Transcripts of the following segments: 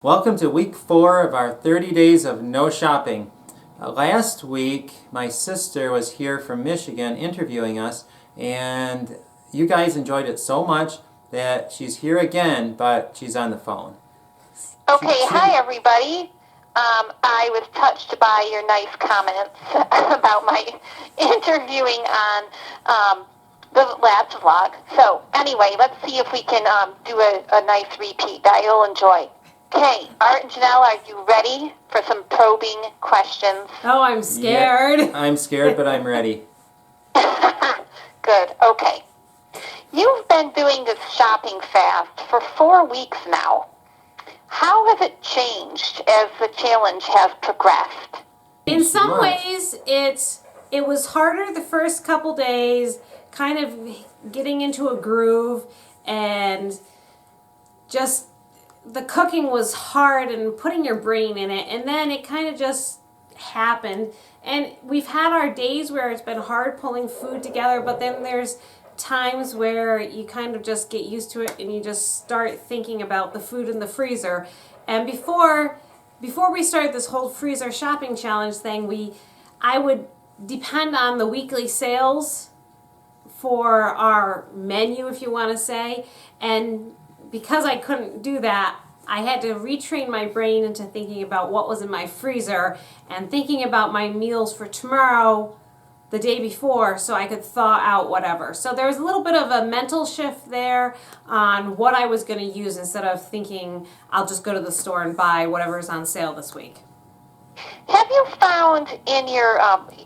Welcome to week 4 of our 30 days of no shopping. Last week, my sister was here from Michigan interviewing us, and you guys enjoyed it so much that she's here again, but she's on the phone. Okay, hi everybody. I was touched by your nice comments about my interviewing on the last vlog. So anyway, let's see if we can do a nice repeat that you'll enjoy. Okay, Art and Janelle, are you ready for some probing questions? Oh, I'm scared. Yeah, I'm scared, but I'm ready. Good, okay. You've been doing this shopping fast for 4 weeks now. How has it changed as the challenge has progressed? In some ways, it was harder the first couple days, kind of getting into a groove, and just the cooking was hard and putting your brain in it, and then it kind of just happened. And we've had our days where it's been hard pulling food together, but then there's times where you kind of just get used to it and you just start thinking about the food in the freezer. And before we started this whole freezer shopping challenge thing, I would depend on the weekly sales for our menu, if you want to say. And because I couldn't do that, I had to retrain my brain into thinking about what was in my freezer and thinking about my meals for tomorrow the day before so I could thaw out whatever. So there was a little bit of a mental shift there on what I was going to use instead of thinking I'll just go to the store and buy whatever's on sale this week. Have you found in your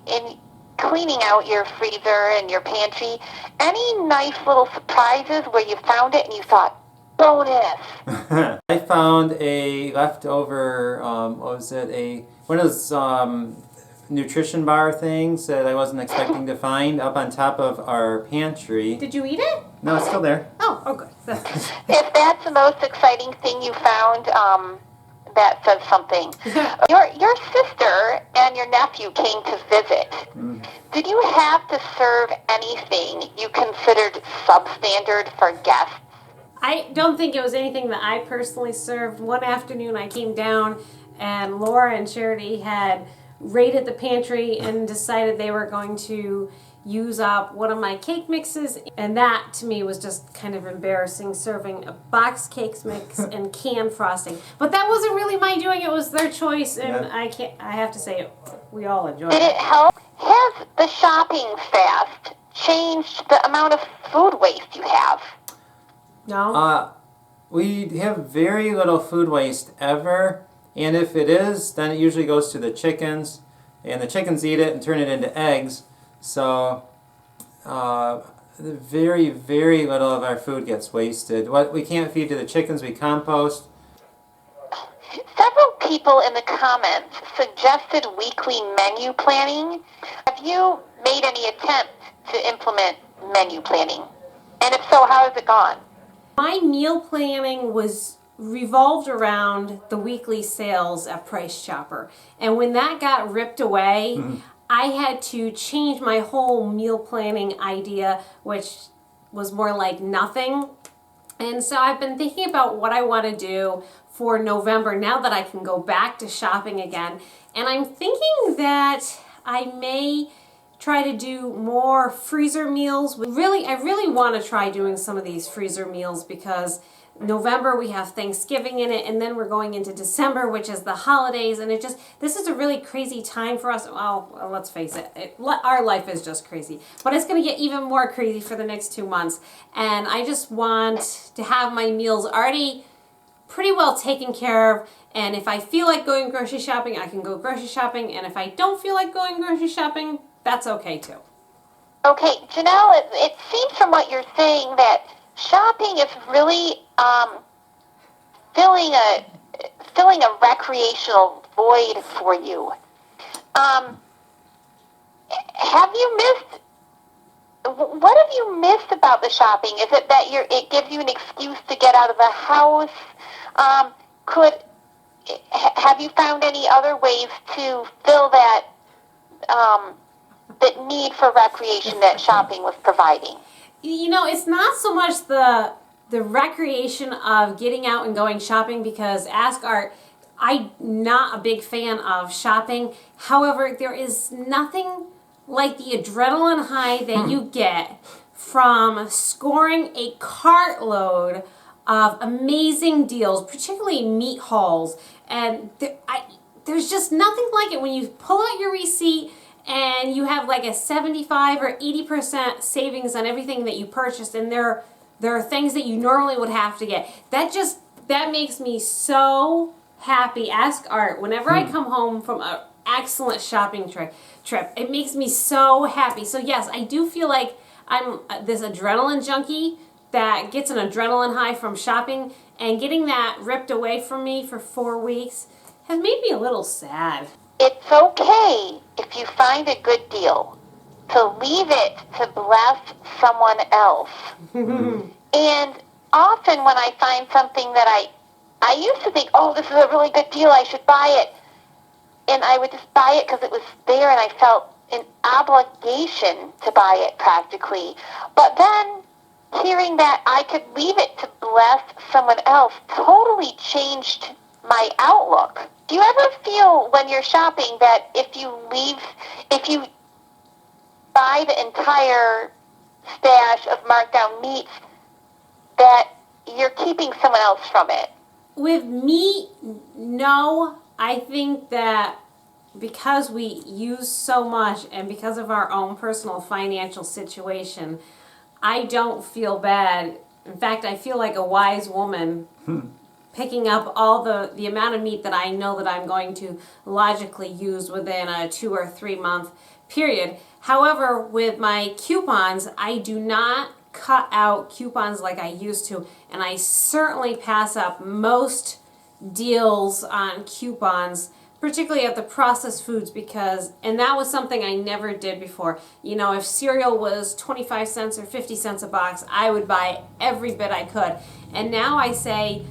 in cleaning out your freezer and your pantry any nice little surprises where you found it and you thought, bonus? I found a leftover, one of those nutrition bar things that I wasn't expecting to find up on top of our pantry. Did you eat it? No, it's still there. Oh, good. If that's the most exciting thing you found, that says something. Your sister and your nephew came to visit. Did you have to serve anything you considered substandard for guests? I don't think it was anything that I personally served. One afternoon I came down and Laura and Charity had raided the pantry and decided they were going to use up one of my cake mixes, and that to me was just kind of embarrassing, serving a box cake mix and canned frosting. But that wasn't really my doing, it was their choice, and yeah. I have to say we all enjoyed it. Did it help? Has the shopping fast changed the amount of food waste you have? No. We have very little food waste ever, and if it is, then it usually goes to the chickens, and the chickens eat it and turn it into eggs. So very, very little of our food gets wasted. What we can't feed to the chickens, we compost. Several people in the comments suggested weekly menu planning. Have you made any attempt to implement menu planning? And if so, how has it gone? My meal planning was revolved around the weekly sales at Price Chopper. And when that got ripped away, I had to change my whole meal planning idea, which was more like nothing. And so I've been thinking about what I want to do for November now that I can go back to shopping again. And I'm thinking that I may try to do more freezer meals. I really want to try doing some of these freezer meals because November we have Thanksgiving in it, and then we're going into December, which is the holidays, and this is a really crazy time for us. Well, let's face it, our life is just crazy, but it's going to get even more crazy for the next 2 months, and I just want to have my meals already pretty well taken care of, and if I feel like going grocery shopping, I can go grocery shopping, and if I don't feel like going grocery shopping, that's okay too. Okay, Janelle, it seems from what you're saying that shopping is really filling a recreational void for you. What have you missed about the shopping? Is it that it gives you an excuse to get out of the house? Have you found any other ways to fill that need for recreation that shopping was providing? You know, it's not so much the the recreation of getting out and going shopping, because ask Art, I'm not a big fan of shopping. However, there is nothing like the adrenaline high that you get from scoring a cartload of amazing deals, particularly meat hauls. And there's just nothing like it when you pull out your receipt and you have like a 75 or 80% savings on everything that you purchased, and there are things that you normally would have to get. That makes me so happy. Ask Art. Whenever I come home from an excellent shopping trip, it makes me so happy. So yes, I do feel like I'm this adrenaline junkie that gets an adrenaline high from shopping, and getting that ripped away from me for 4 weeks has made me a little sad. It's okay if you find a good deal to leave it to bless someone else. And often when I find something that I used to think, oh, this is a really good deal, I should buy it. And I would just buy it because it was there and I felt an obligation to buy it practically. But then hearing that I could leave it to bless someone else totally changed my outlook. Do you ever feel when you're shopping that if you buy the entire stash of marked down meats, that you're keeping someone else from it? With meat, no. I think that because we use so much and because of our own personal financial situation, I don't feel bad. In fact, I feel like a wise woman picking up all the amount of meat that I know that I'm going to logically use within a 2 or 3 month period. However, with my coupons, I do not cut out coupons like I used to, and I certainly pass up most deals on coupons, particularly at the processed foods, and that was something I never did before. You know, if cereal was 25 cents or 50 cents a box, I would buy every bit I could. And now I say,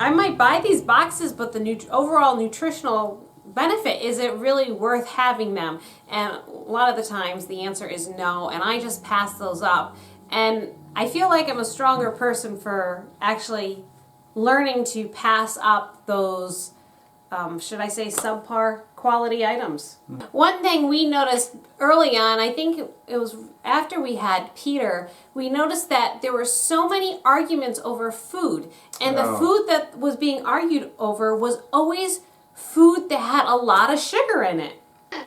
I might buy these boxes, but the overall nutritional benefit, is it really worth having them? And a lot of the times the answer is no, and I just pass those up. And I feel like I'm a stronger person for actually learning to pass up those, should I say, subpar quality items. One thing we noticed early on, I think it was after we had Peter, we noticed that there were so many arguments over food. And the food that was being argued over was always food that had a lot of sugar in it.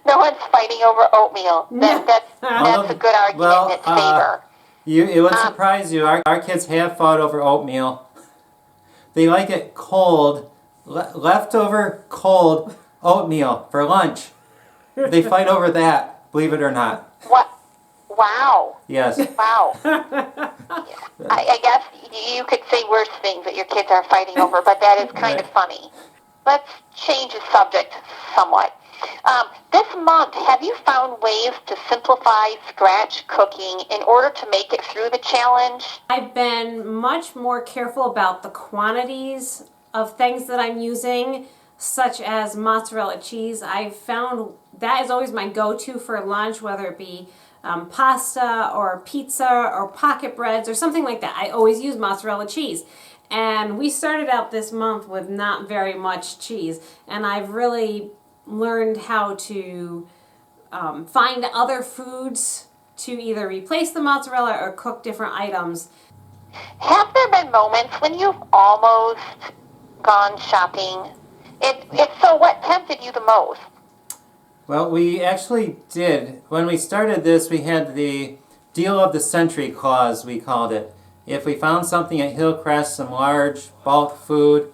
No one's fighting over oatmeal. That's a good argument in its favor. It would surprise you. Our kids have fought over oatmeal. They like it cold, leftover cold oatmeal for lunch. They fight over that, believe it or not. What? Wow. Yes. Wow. I guess you could say worse things that your kids are fighting over, but that is kind of funny. Let's change the subject somewhat. This month, have you found ways to simplify scratch cooking in order to make it through the challenge? I've been much more careful about the quantities of things that I'm using, such as mozzarella cheese. I've found that is always my go-to for lunch, whether it be pasta or pizza or pocket breads or something like that. I always use mozzarella cheese. And we started out this month with not very much cheese, and I've really learned how to find other foods to either replace the mozzarella or cook different items. Have there been moments when you've almost gone shopping? If so, what tempted you the most? Well, we actually did. When we started this, we had the deal of the century clause, we called it. If we found something at Hillcrest, some large bulk food,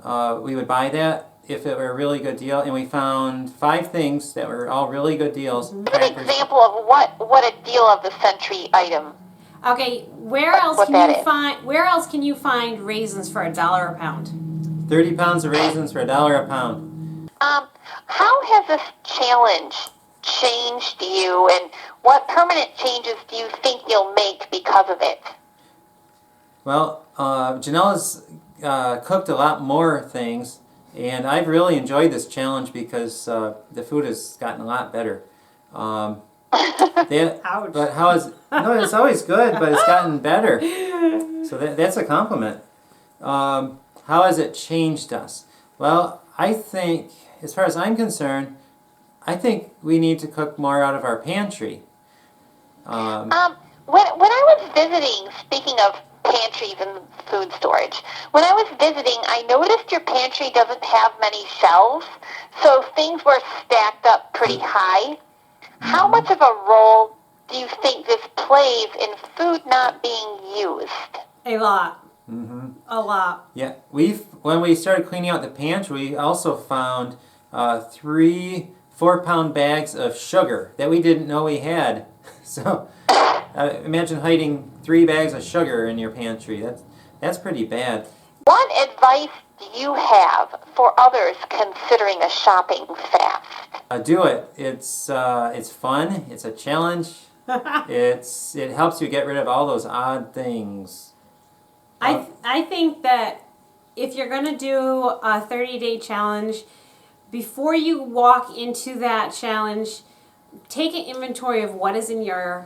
we would buy that if it were a really good deal. And we found 5 things that were all really good deals. Give an example of what a deal of the century item. Okay, where else can you find raisins for $1 a pound? 30 pounds of raisins for $1 a pound. How has this challenge changed you, and what permanent changes do you think you'll make because of it? Well, Janella's cooked a lot more things, and I've really enjoyed this challenge because the food has gotten a lot better. Ouch. But how is... No, it's always good, but it's gotten better. So that's a compliment. How has it changed us? Well, I think, as far as I'm concerned, I think we need to cook more out of our pantry. When I was visiting, speaking of pantries and food storage, when I was visiting, I noticed your pantry doesn't have many shelves, so things were stacked up pretty high. How much of a role do you think this plays in food not being used? A lot. Mm-hmm. A lot. Yeah, when we started cleaning out the pantry, we also found 3 4-pound bags of sugar that we didn't know we had. So imagine hiding 3 bags of sugar in your pantry. That's pretty bad. What advice do you have for others considering a shopping fast? Do it. It's fun. It's a challenge. It helps you get rid of all those odd things. I think that if you're going to do a 30-day challenge, before you walk into that challenge, take an inventory of what is in your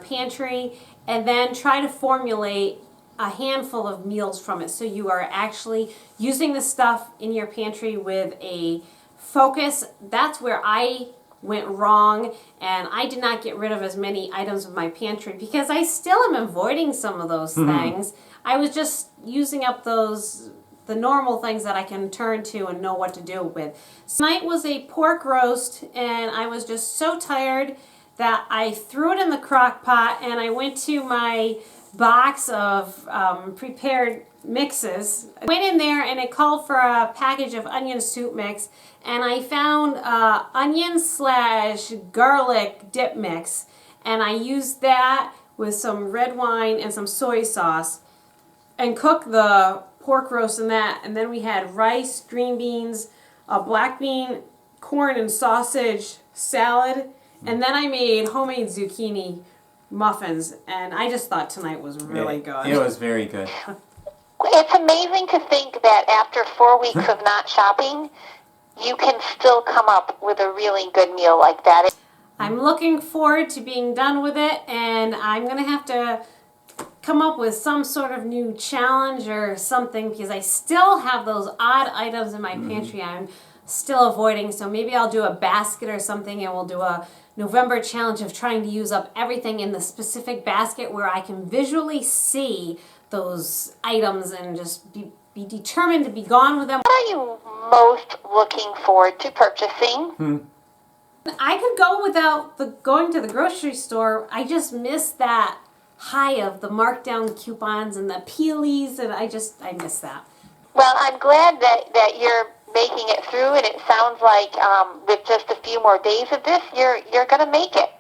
pantry, and then try to formulate a handful of meals from it, so you are actually using the stuff in your pantry with a focus. That's where I went wrong, and I did not get rid of as many items of my pantry because I still am avoiding some of those things. I was just using up the normal things that I can turn to and know what to do with. Tonight was a pork roast, and I was just so tired that I threw it in the crock pot, and I went to my box of prepared mixes. I went in there and it called for a package of onion soup mix, and I found onion/garlic dip mix, and I used that with some red wine and some soy sauce and cooked the pork roast in that. And then we had rice, green beans, a black bean, corn and sausage salad, and then I made homemade zucchini muffins, and I just thought tonight was really good. It was very good. It's amazing to think that after 4 weeks of not shopping, you can still come up with a really good meal like that. I'm looking forward to being done with it, and I'm going to have to come up with some sort of new challenge or something, because I still have those odd items in my pantry I'm still avoiding. So maybe I'll do a basket or something, and we'll do a November challenge of trying to use up everything in the specific basket where I can visually see those items and just be determined to be gone with them. What are you most looking forward to purchasing? I could go without going to the grocery store. I just miss that high of the markdown coupons and the peelies, and I miss that. Well, I'm glad that you're making it through, and it sounds like with just a few more days of this, you're going to make it.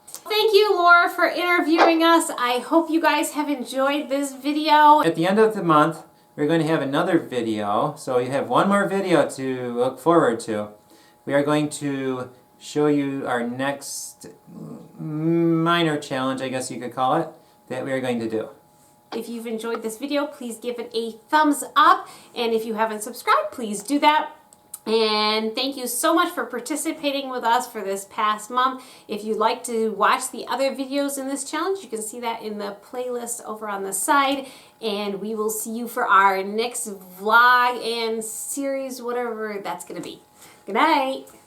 Thank you, Laura, for interviewing us. I hope you guys have enjoyed this video. At the end of the month, we're going to have another video, so you have one more video to look forward to. We are going to show you our next minor challenge, I guess you could call it, that we are going to do. If you've enjoyed this video, please give it a thumbs up, and if you haven't subscribed, please do that. And thank you so much for participating with us for this past month. If you'd like to watch the other videos in this challenge, you can see that in the playlist over on the side. And we will see you for our next vlog and series, whatever that's going to be. Good night.